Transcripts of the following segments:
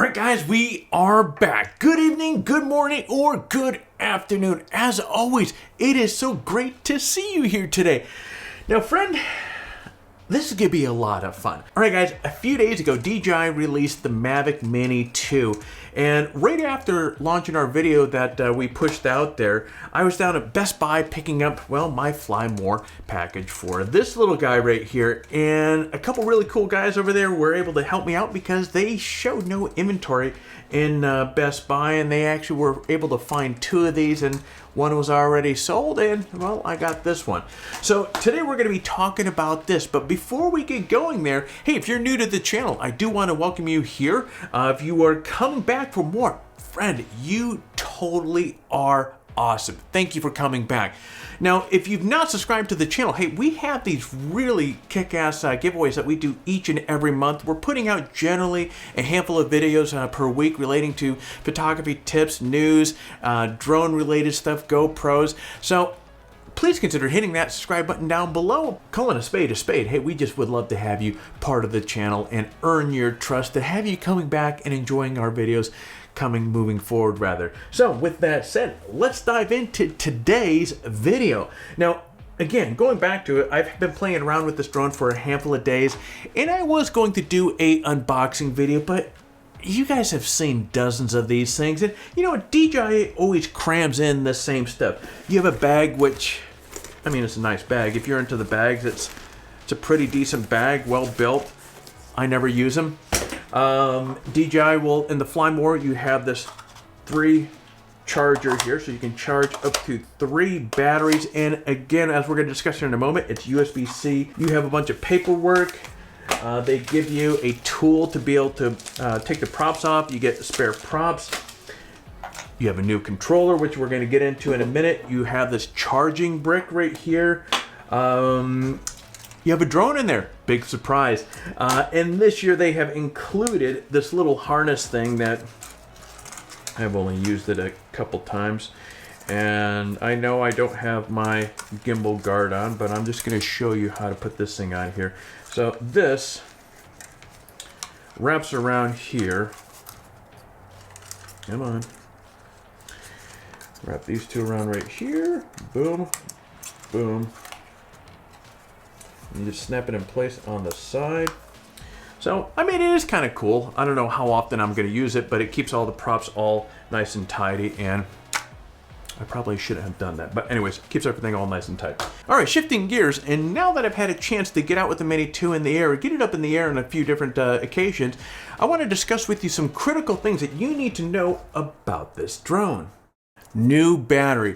right, guys, we are back. Good evening, good morning, or good afternoon. As always, it is so great to see you here today. Now, friend, this is going to be a lot of fun. All right, guys, a few days ago, DJI released the Mavic Mini 2. And right after launching our video that we pushed out there, I was down at Best Buy picking up, well, my Fly More package for this little guy right here. And a couple really cool guys over there were able to help me out because they showed no inventory in Best Buy. And they actually were able to find two of these, and one was already sold, and well, I got this one. So today we're going to be talking about this, but before we get going there, hey, if you're new to the channel, I do want to welcome you here. If you are coming back for more, friend, you totally are awesome. Thank you for coming back. Now, if you've not subscribed to the channel, hey, we have these really kick-ass giveaways that we do each and every month. We're putting out generally a handful of videos per week relating to photography tips, news, drone-related stuff, GoPros. So please consider hitting that subscribe button down below. Calling a spade, hey, we just would love to have you part of the channel and earn your trust to have you coming back and enjoying our videos moving forward rather. So with that said, let's dive into today's video. Now, again, going back to it, I've been playing around with this drone for a handful of days, and I was going to do a unboxing video, but you guys have seen dozens of these things, and you know, DJI always crams in the same stuff. You have a bag, which, I mean, it's a nice bag. If you're into the bags, it's a pretty decent bag, well built. I never use them. DJI will, in the Fly More, you have this 3 charger here, so you can charge up to 3 batteries. And again, as we're going to discuss here in a moment, it's USB-C. You have a bunch of paperwork. They give you a tool to be able to take the props off. You get the spare props. You have a new controller, which we're going to get into in a minute. You have this charging brick right here. You have a drone in there, big surprise. And this year they have included this little harness thing that I've only used it a couple times. And I know I don't have my gimbal guard on, but I'm just gonna show you how to put this thing on here. So this wraps around here. Come on. Wrap these two around right here. Boom, boom. You just snap it in place on the side. So, I mean, it is kind of cool. I don't know how often I'm going to use it, but it keeps all the props all nice and tidy, and I probably shouldn't have done that. But anyways, keeps everything all nice and tight. All right, shifting gears, and now that I've had a chance to get out with the Mini 2 in the air, or get it up in the air on a few different occasions, I want to discuss with you some critical things that you need to know about this drone. New battery.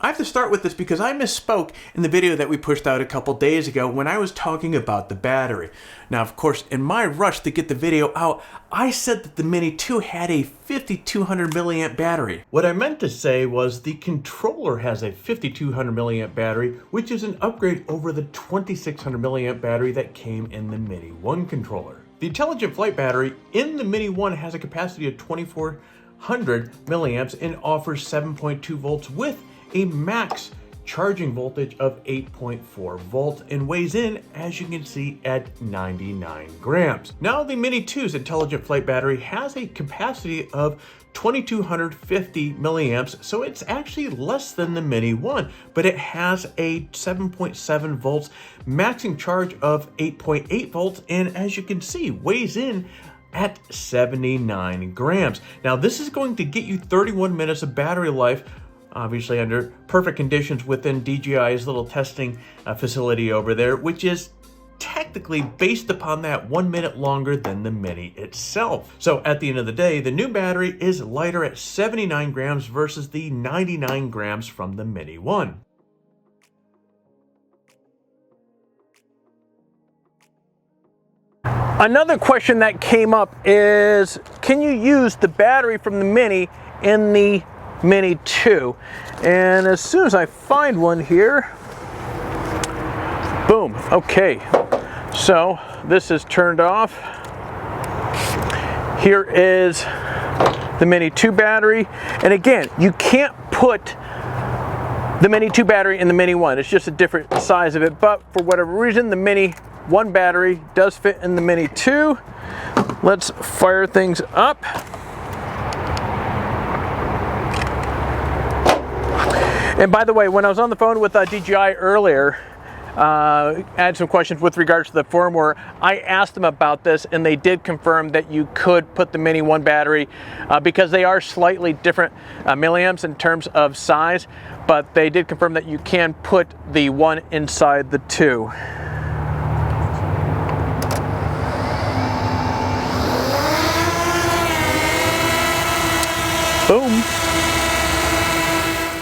I have to start with this because I misspoke in the video that we pushed out a couple days ago when I was talking about the battery. Now, of course, in my rush to get the video out, I said that the Mini 2 had a 5200 milliamp battery. What I meant to say was the controller has a 5200 milliamp battery, which is an upgrade over the 2600 milliamp battery that came in the Mini 1 controller. The intelligent flight battery in the Mini 1 has a capacity of 2400 milliamps and offers 7.2 volts with a max charging voltage of 8.4 volts and weighs in, as you can see, at 99 grams. Now, the Mini 2's intelligent flight battery has a capacity of 2250 milliamps, so it's actually less than the Mini 1, but it has a 7.7 volts maxing charge of 8.8 volts, and as you can see, weighs in at 79 grams. Now, this is going to get you 31 minutes of battery life, obviously under perfect conditions within DJI's little testing facility over there, which is technically based upon that 1 minute longer than the Mini itself. So at the end of the day, the new battery is lighter at 79 grams versus the 99 grams from the Mini 1. Another question that came up is, can you use the battery from the Mini in the Mini 2? And as soon as I find one here, boom, okay. So this is turned off. Here is the Mini 2 battery. And again, you can't put the Mini 2 battery in the Mini 1. It's just a different size of it, but for whatever reason, the Mini 1 battery does fit in the Mini 2. Let's fire things up. And by the way, when I was on the phone with DJI earlier, I had some questions with regards to the firmware. I asked them about this, and they did confirm that you could put the Mini 1 battery because they are slightly different milliamps in terms of size, but they did confirm that you can put the 1 inside the 2. Boom.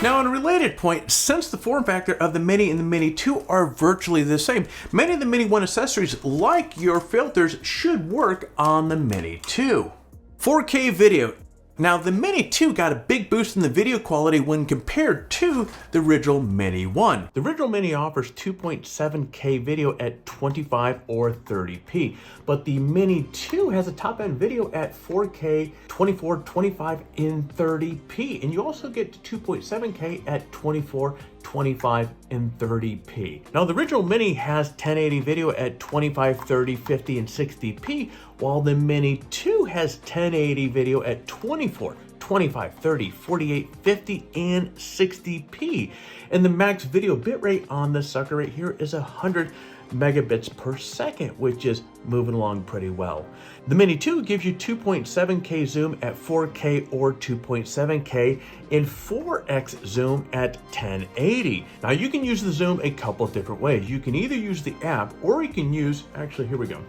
Now, on a related point, since the form factor of the Mini and the Mini 2 are virtually the same, many of the Mini 1 accessories, like your filters, should work on the Mini 2. 4K video. Now, the Mini 2 got a big boost in the video quality when compared to the original Mini 1. The original Mini offers 2.7K video at 25 or 30p, but the Mini 2 has a top-end video at 4K, 24, 25, and 30p, and you also get to 2.7K at 24, 25, and 30p. Now, the original Mini has 1080 video at 25, 30, 50, and 60p, while the Mini 2 has 1080 video at 24, 25, 30, 48, 50, and 60p. And the max video bitrate on this sucker right here is 100 megabits per second, which is moving along pretty well. The Mini 2 gives you 2.7K zoom at 4K or 2.7K and 4X zoom at 1080. Now, you can use the zoom a couple of different ways. You can either use the app, or you can use, actually, here we go.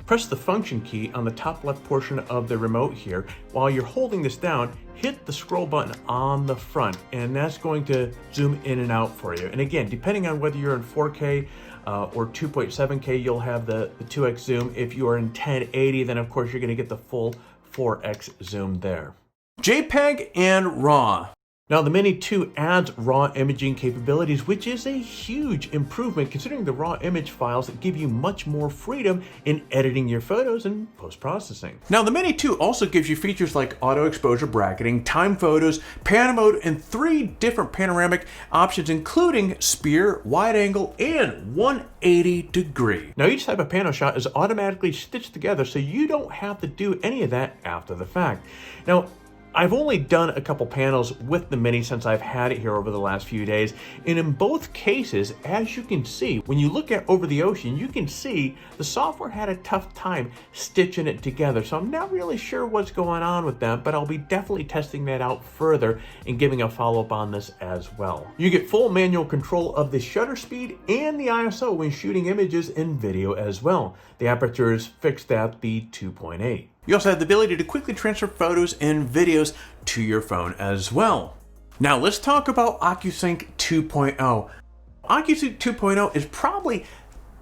Press the function key on the top left portion of the remote here. While you're holding this down, hit the scroll button on the front, and that's going to zoom in and out for you. And again, depending on whether you're in 4K or 2.7K, you'll have the 2X zoom. If you are in 1080, then of course you're going to get the full 4X zoom there. JPEG and RAW. Now, the Mini 2 adds RAW imaging capabilities, which is a huge improvement considering the RAW image files that give you much more freedom in editing your photos and post-processing. Now, the Mini 2 also gives you features like auto exposure bracketing, time photos, pan mode, and 3 different panoramic options, including spear, wide angle, and 180 degree. Now, each type of pano shot is automatically stitched together, so you don't have to do any of that after the fact. Now, I've only done a couple panels with the Mini since I've had it here over the last few days, and in both cases, as you can see, when you look at over the ocean, you can see the software had a tough time stitching it together, so I'm not really sure what's going on with that, but I'll be definitely testing that out further and giving a follow-up on this as well. You get full manual control of the shutter speed and the ISO when shooting images and video as well. The aperture is fixed at the 2.8. You also have the ability to quickly transfer photos and videos to your phone as well. Now let's talk about Ocusync 2.0. Ocusync 2.0 is probably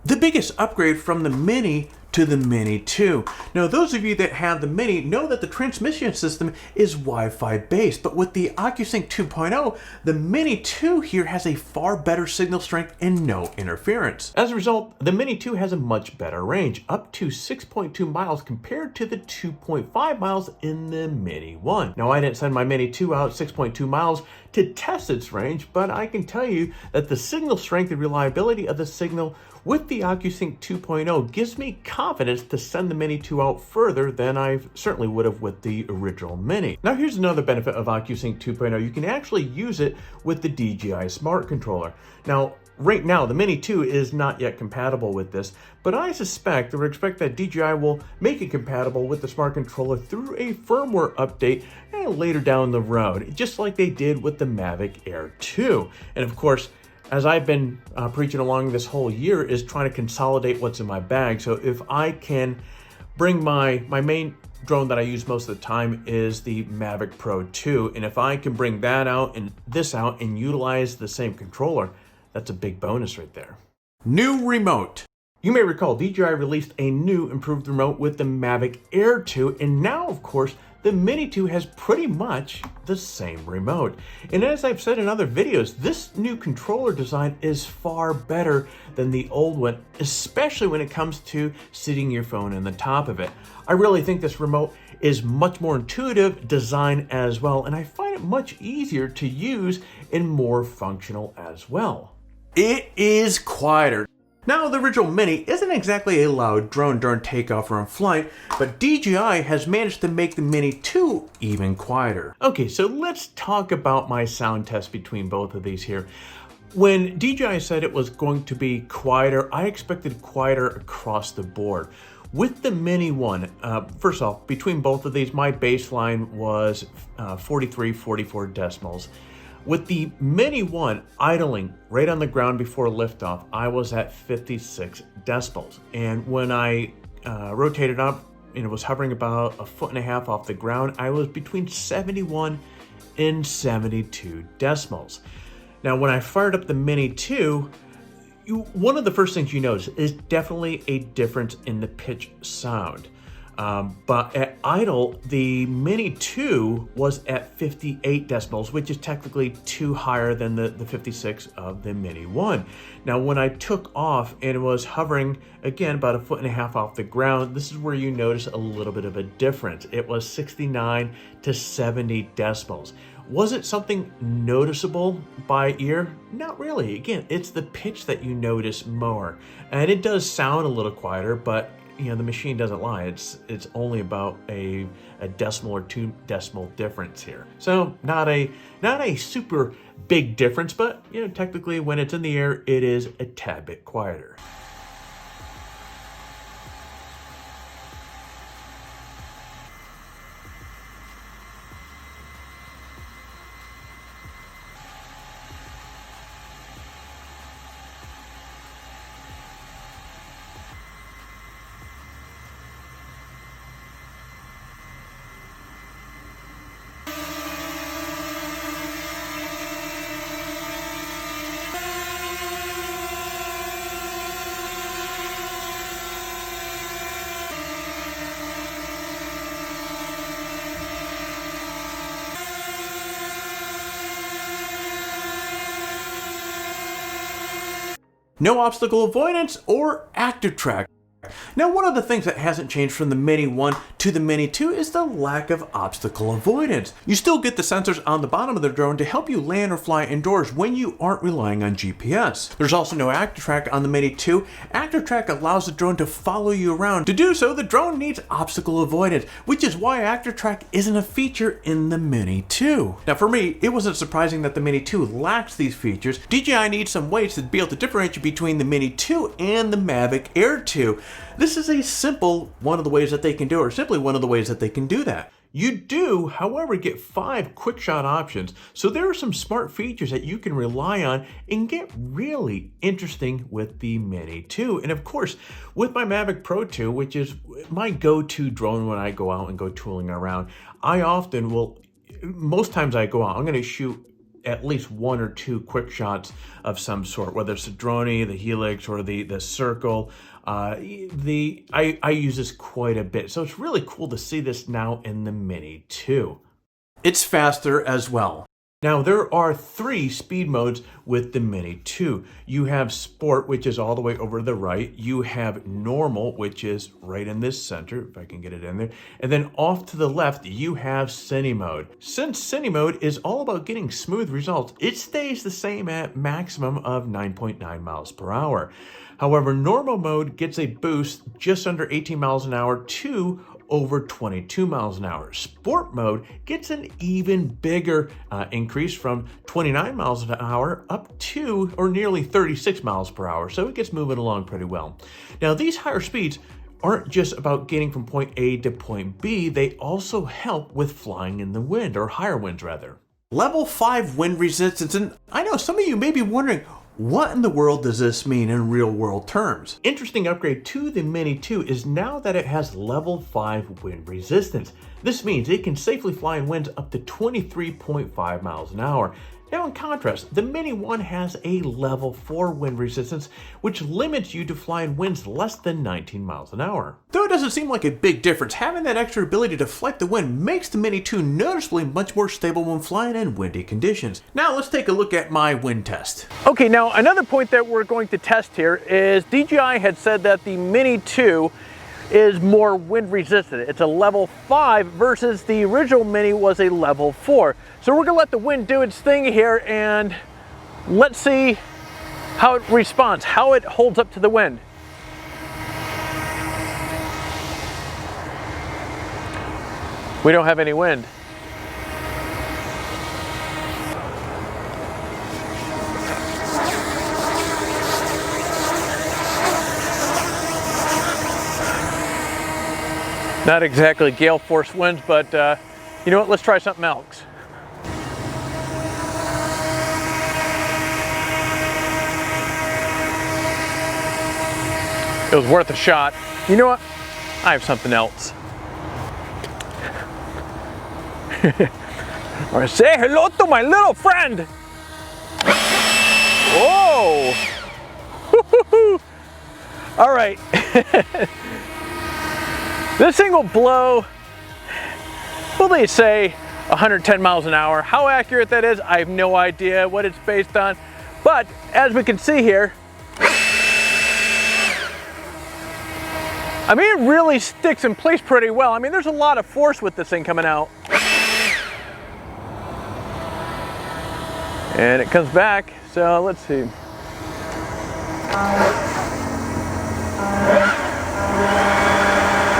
the biggest upgrade from the Mini to the Mini 2. Now, those of you that have the Mini know that the transmission system is Wi-Fi based, but with the Ocusync 2.0, the Mini 2 here has a far better signal strength and no interference. As a result, the Mini 2 has a much better range, up to 6.2 miles compared to the 2.5 miles in the Mini 1. Now, I didn't send my Mini 2 out 6.2 miles to test its range, but I can tell you that the signal strength and reliability of the signal with the Ocusync 2.0 gives me confidence to send the Mini 2 out further than I certainly would have with the original Mini. Now, here's another benefit of Ocusync 2.0. You can actually use it with the DJI Smart Controller. Now, right now, the Mini 2 is not yet compatible with this, but I suspect or expect that DJI will make it compatible with the Smart Controller through a firmware update later down the road, just like they did with the Mavic Air 2. And of course, as I've been preaching along this whole year, is trying to consolidate what's in my bag. So if I can bring my main drone that I use most of the time is the Mavic Pro 2, and if I can bring that out and this out and utilize the same controller, that's a big bonus right there. New remote. You may recall DJI released a new improved remote with the Mavic Air 2, and now, of course, the Mini 2 has pretty much the same remote. And as I've said in other videos, this new controller design is far better than the old one, especially when it comes to sitting your phone in the top of it. I really think this remote is much more intuitive design as well, and I find it much easier to use and more functional as well. It is quieter. Now, the original Mini isn't exactly a loud drone during takeoff or in flight, but DJI has managed to make the Mini 2 even quieter. Okay, so let's talk about my sound test between both of these here. When DJI said it was going to be quieter, I expected quieter across the board. With the Mini 1, first off, between both of these, my baseline was 43, 44 decibels. With the Mini 1 idling right on the ground before liftoff, I was at 56 decibels. And when I rotated up and it was hovering about 1.5 feet off the ground, I was between 71 and 72 decibels. Now, when I fired up the Mini 2, one of the first things you notice is definitely a difference in the pitch sound. But at idle, the Mini 2 was at 58 decibels, which is technically 2 higher than the 56 of the Mini 1. Now, when I took off and it was hovering, again, about 1.5 feet off the ground, this is where you notice a little bit of a difference. It was 69 to 70 decibels. Was it something noticeable by ear? Not really. Again, it's the pitch that you notice more. And it does sound a little quieter, but you know, the machine doesn't lie. It's only about a decimal or 2 decimal difference here. So not a super big difference, but you know, technically when it's in the air, it is a tad bit quieter. No obstacle avoidance or active track. Now, one of the things that hasn't changed from the Mini 1 to the Mini 2 is the lack of obstacle avoidance. You still get the sensors on the bottom of the drone to help you land or fly indoors when you aren't relying on GPS. There's also no active track on the Mini 2. Active track allows the drone to follow you around. To do so, the drone needs obstacle avoidance, which is why active track isn't a feature in the Mini 2. Now, for me, it wasn't surprising that the Mini 2 lacks these features. DJI needs some ways to be able to differentiate between the Mini 2 and the Mavic Air 2. This is a simple one of the ways that they can do it, or simply one of the ways that they can do that. You do, however, get 5 quick shot options, so there are some smart features that you can rely on and get really interesting with the Mini 2. And of course, with my Mavic Pro 2, which is my go-to drone when I go out and go tooling around, I often will, most times I go out, I'm going to shoot at least 1 or 2 quick shots of some sort, whether it's the drone, the helix, or the circle. I use this quite a bit, so it's really cool to see this now in the Mini 2. It's faster as well. Now, there are 3 speed modes with the Mini 2. You have Sport, which is all the way over to the right. You have Normal, which is right in this center, if I can get it in there. And then off to the left, you have Cine Mode. Since Cine Mode is all about getting smooth results, it stays the same at maximum of 9.9 miles per hour. However, Normal Mode gets a boost just under 18 miles an hour to over 22 miles an hour. Sport Mode gets an even bigger increase from 29 miles an hour up to or nearly 36 miles per hour. So it gets moving along pretty well. Now, these higher speeds aren't just about getting from point A to point B, they also help with flying in the wind, or higher winds rather. Level 5 wind resistance, and I know some of you may be wondering, what in the world does this mean in real world terms? Interesting upgrade to the Mini 2 is now that it has level 5 wind resistance. This means it can safely fly in winds up to 23.5 miles an hour. Now, in contrast, the Mini 1 has a level 4 wind resistance, which limits you to flying winds less than 19 miles an hour. Though it doesn't seem like a big difference, having that extra ability to fight the wind makes the Mini 2 noticeably much more stable when flying in windy conditions. Now, let's take a look at my wind test. Okay, now another point that we're going to test here is DJI had said that the Mini 2 is more wind resistant. It's a level 5 versus the original Mini was a level 4. So we're gonna let the wind do its thing here and let's see how it responds, how it holds up to the wind. We don't have any wind. Not exactly gale force winds, but you know what, let's try something else. It was worth a shot. You know what, I have something else. Or say hello to my little friend. Whoa! All right. This thing will blow, well, they say 110 miles an hour. How accurate that is, I have no idea what it's based on. But as we can see here, I mean, it really sticks in place pretty well. I mean, there's a lot of force with this thing coming out. And it comes back, so let's see.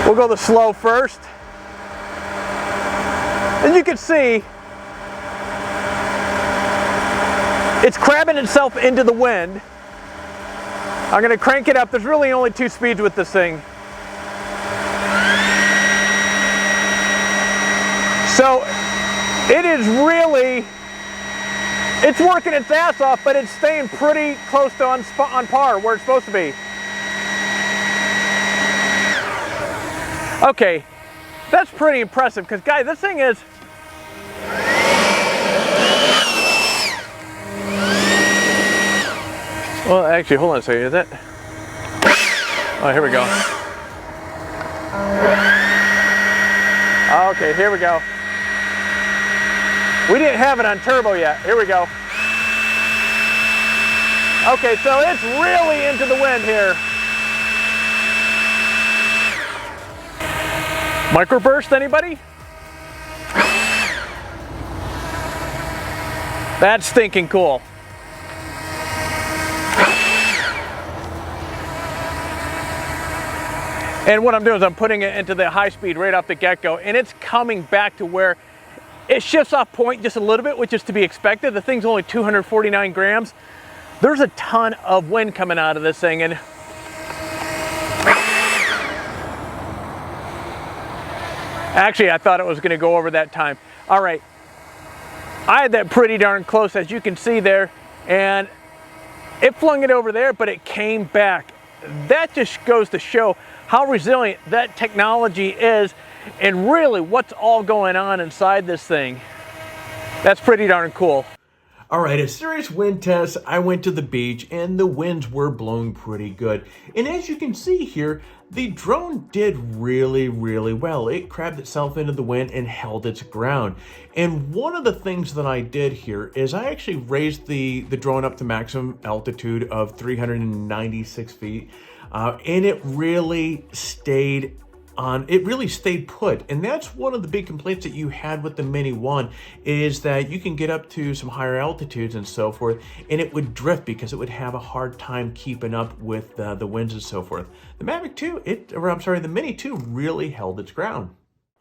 We'll go the slow first. As you can see, it's crabbing itself into the wind. I'm going to crank it up. There's really only 2 speeds with this thing. So it is really, it's working its ass off, but it's staying pretty close to on par where it's supposed to be. Okay, that's pretty impressive because, guys, this thing is, well, actually, hold on a second, is that? Oh, here we go. Okay, here we go. We didn't have it on turbo yet. Here we go. Okay, so it's really into the wind here. Microburst, anybody? That's stinking cool. And what I'm doing is I'm putting it into the high speed right off the get-go, and it's coming back to where it shifts off point just a little bit, which is to be expected. The thing's only 249 grams. There's a ton of wind coming out of this thing, and actually, I thought it was going to go over that time. All right, I had that pretty darn close, as you can see there, and it flung it over there, but it came back. That just goes to show how resilient that technology is and really what's all going on inside this thing. That's pretty darn cool. All right, a serious wind test. I went to the beach and the winds were blowing pretty good. And as you can see here, the drone did really, really well. It crabbed itself into the wind and held its ground. And one of the things that I did here is I actually raised the drone up to maximum altitude of 396 feet. And it really stayed put. And that's one of the big complaints that you had with the Mini 1 is that you can get up to some higher altitudes and so forth, and it would drift because it would have a hard time keeping up with the winds and so forth. The Mavic 2, the Mini 2 really held its ground.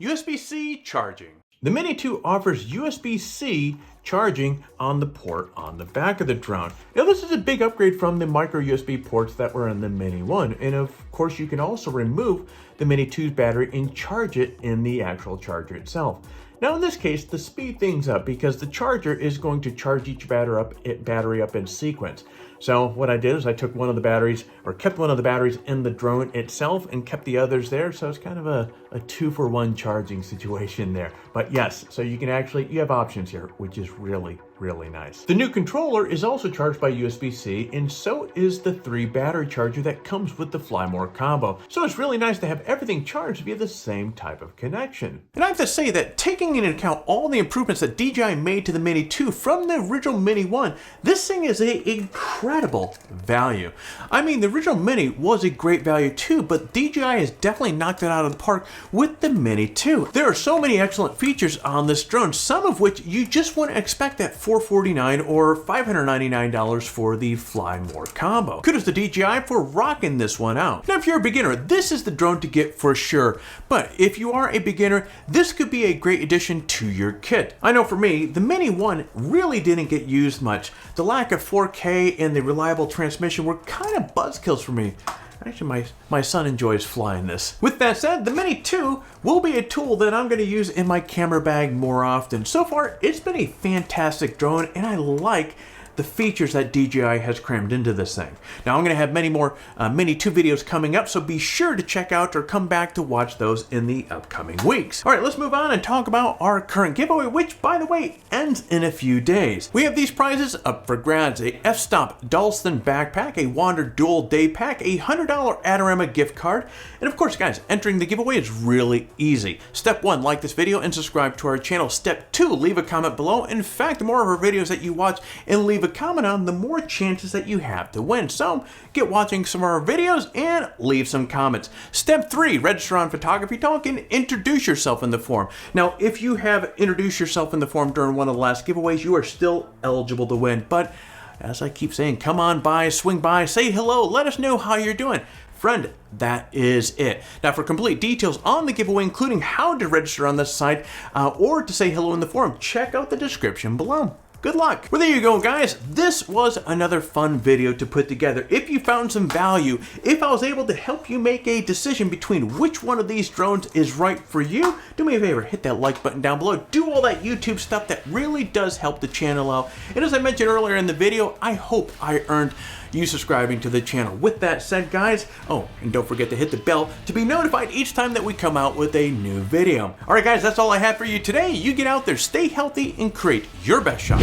USB-C charging. The Mini 2 offers USB-C charging on the port on the back of the drone. Now this is a big upgrade from the micro USB ports that were in the Mini 1. And of course you can also remove the Mini 2's battery and charge it in the actual charger itself. Now in this case, to speed things up, because the charger is going to charge each battery up in sequence. So what I did is I took one of the batteries, or kept one of the batteries in the drone itself and kept the others there. So it's kind of a 2-for-1 charging situation there. But yes, so you have options here, which is really, really nice. The new controller is also charged by USB-C, and so is the 3 battery charger that comes with the Fly More combo. So it's really nice to have everything charged via the same type of connection. And I have to say that taking into account all the improvements that DJI made to the Mini 2 from the original Mini 1, this thing is an incredible value. I mean, the original Mini was a great value too, but DJI has definitely knocked it out of the park with the Mini 2. There are so many excellent features on this drone, some of which you just wouldn't expect at $449 or $599 for the Fly More combo. Kudos to DJI for rocking this one out. Now, if you're a beginner, this is the drone to get for sure. But if you are a beginner, this could be a great addition to your kit. I know for me, the Mini 1 really didn't get used much. The lack of 4K and the reliable transmission were kind of buzzkills for me. Actually, my son enjoys flying this. With that said, the Mini 2 will be a tool that I'm going to use in my camera bag more often. So far, it's been a fantastic drone, and I like the features that DJI has crammed into this thing. Now, I'm going to have many more Mini 2 videos coming up, so be sure to check out or come back to watch those in the upcoming weeks. All right, let's move on and talk about our current giveaway, which, by the way, ends in a few days. We have these prizes up for grabs: a f-stop Dalston backpack, a Wander Dual Day Pack, a $100 Adorama gift card, and of course, guys, entering the giveaway is really easy. Step 1, like this video and subscribe to our channel. Step 2, leave a comment below. In fact, the more of our videos that you watch and leave a comment on, the more chances that you have to win. So get watching some of our videos and leave some comments. Step 3, register on PhotographyTalk and introduce yourself in the forum. Now, if you have introduced yourself in the forum during one of the last giveaways, you are still eligible to win. But as I keep saying, come on by, swing by, say hello, let us know how you're doing. Friend, that is it. Now, for complete details on the giveaway, including how to register on this site or to say hello in the forum, check out the description below. Good luck. Well, there you go, guys. This was another fun video to put together. If you found some value, if I was able to help you make a decision between which one of these drones is right for you, do me a favor, hit that like button down below. Do all that YouTube stuff that really does help the channel out. And as I mentioned earlier in the video, I hope I earned you subscribing to the channel. With that said, guys, oh, and don't forget to hit the bell to be notified each time that we come out with a new video. All right, guys, that's all I have for you today. You get out there, stay healthy, and create your best shot.